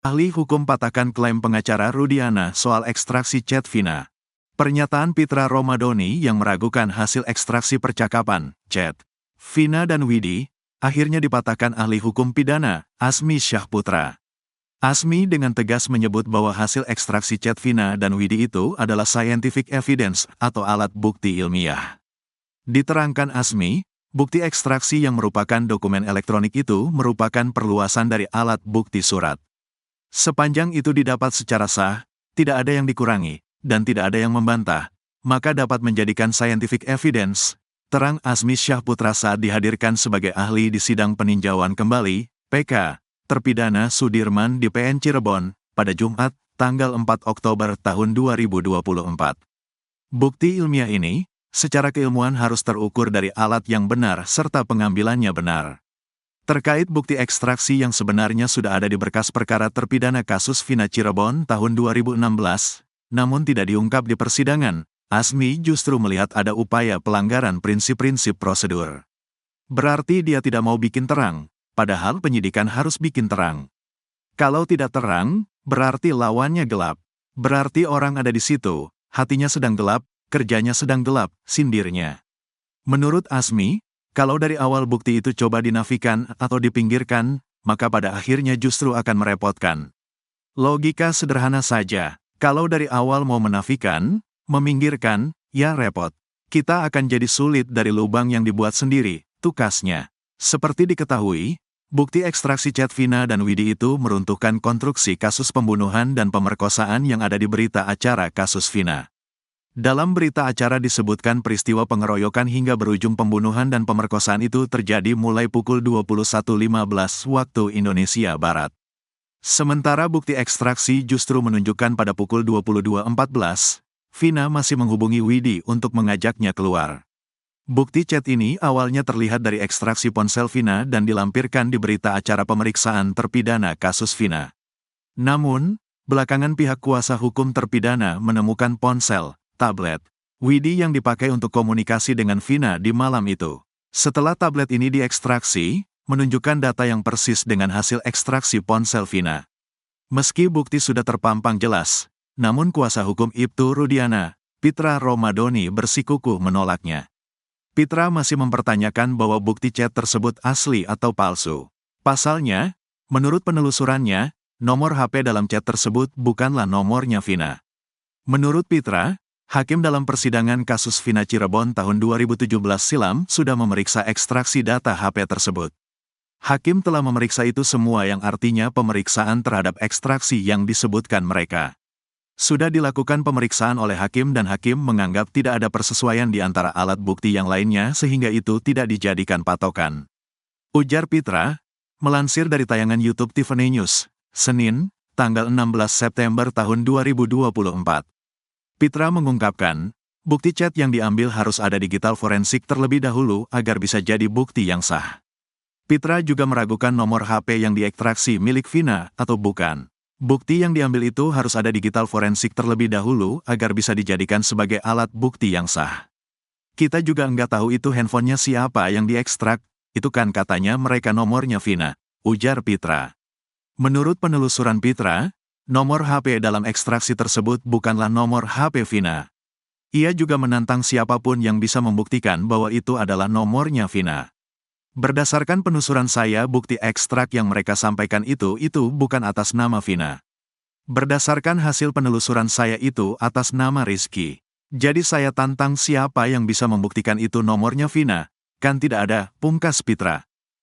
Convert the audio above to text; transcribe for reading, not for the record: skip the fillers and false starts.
Ahli hukum patahkan klaim pengacara Rudiana soal ekstraksi chat Vina. Pernyataan Pitra Romadoni yang meragukan hasil ekstraksi percakapan, chat Vina dan Widi, akhirnya dipatahkan ahli hukum pidana, Asmi Syahputra. Asmi dengan tegas menyebut bahwa hasil ekstraksi chat Vina dan Widi itu adalah scientific evidence atau alat bukti ilmiah. Diterangkan Asmi, bukti ekstraksi yang merupakan dokumen elektronik itu merupakan perluasan dari alat bukti surat. Sepanjang itu didapat secara sah, tidak ada yang dikurangi, dan tidak ada yang membantah, maka dapat menjadikan scientific evidence, terang Asmi Syahputra saat dihadirkan sebagai ahli di sidang peninjauan kembali, PK, terpidana Sudirman di PN Cirebon, pada Jumat, tanggal 4 Oktober tahun 2024. Bukti ilmiah ini, secara keilmuan harus terukur dari alat yang benar serta pengambilannya benar. Terkait bukti ekstraksi yang sebenarnya sudah ada di berkas perkara terpidana kasus Vina Cirebon tahun 2016, namun tidak diungkap di persidangan, Asmi justru melihat ada upaya pelanggaran prinsip-prinsip prosedur. Berarti dia tidak mau bikin terang, padahal penyidikan harus bikin terang. Kalau tidak terang, berarti lawannya gelap. Berarti orang ada di situ, hatinya sedang gelap, kerjanya sedang gelap, sindirnya. Menurut Asmi, kalau dari awal bukti itu coba dinafikan atau dipinggirkan, maka pada akhirnya justru akan merepotkan. Logika sederhana saja, kalau dari awal mau menafikan, meminggirkan, ya repot. Kita akan jadi sulit dari lubang yang dibuat sendiri, tukasnya. Seperti diketahui, bukti ekstraksi chat Vina dan Widi itu meruntuhkan konstruksi kasus pembunuhan dan pemerkosaan yang ada di berita acara kasus Vina. Dalam berita acara disebutkan peristiwa pengeroyokan hingga berujung pembunuhan dan pemerkosaan itu terjadi mulai pukul 21.15 waktu Indonesia Barat. Sementara bukti ekstraksi justru menunjukkan pada pukul 22.14, Vina masih menghubungi Widi untuk mengajaknya keluar. Bukti chat ini awalnya terlihat dari ekstraksi ponsel Vina dan dilampirkan di berita acara pemeriksaan terpidana kasus Vina. Namun, belakangan pihak kuasa hukum terpidana menemukan ponsel, tablet, Widi yang dipakai untuk komunikasi dengan Vina di malam itu. Setelah tablet ini diekstraksi, menunjukkan data yang persis dengan hasil ekstraksi ponsel Vina. Meski bukti sudah terpampang jelas, namun kuasa hukum Ibtu Rudiana, Pitra Romadoni bersikukuh menolaknya. Pitra masih mempertanyakan bahwa bukti chat tersebut asli atau palsu. Pasalnya, menurut penelusurannya, nomor HP dalam chat tersebut bukanlah nomornya Vina. Menurut Pitra, hakim dalam persidangan kasus Vina Cirebon tahun 2017 silam sudah memeriksa ekstraksi data HP tersebut. Hakim telah memeriksa itu semua yang artinya pemeriksaan terhadap ekstraksi yang disebutkan mereka. Sudah dilakukan pemeriksaan oleh hakim dan hakim menganggap tidak ada persesuaian di antara alat bukti yang lainnya sehingga itu tidak dijadikan patokan. Ujar Pitra, melansir dari tayangan YouTube Tiffany News, Senin, tanggal 16 September tahun 2024. Pitra mengungkapkan, bukti chat yang diambil harus ada digital forensik terlebih dahulu agar bisa jadi bukti yang sah. Pitra juga meragukan nomor HP yang diekstraksi milik Vina atau bukan. Bukti yang diambil itu harus ada digital forensik terlebih dahulu agar bisa dijadikan sebagai alat bukti yang sah. Kita juga nggak tahu itu handphonenya siapa yang diekstrak, itu kan katanya mereka nomornya Vina, ujar Pitra. Menurut penelusuran Pitra, nomor HP dalam ekstraksi tersebut bukanlah nomor HP Vina. Ia juga menantang siapapun yang bisa membuktikan bahwa itu adalah nomornya Vina. Berdasarkan penelusuran saya, bukti ekstrak yang mereka sampaikan itu bukan atas nama Vina. Berdasarkan hasil penelusuran saya itu atas nama Rizky. Jadi saya tantang siapa yang bisa membuktikan itu nomornya Vina, kan tidak ada, pungkas Pitra.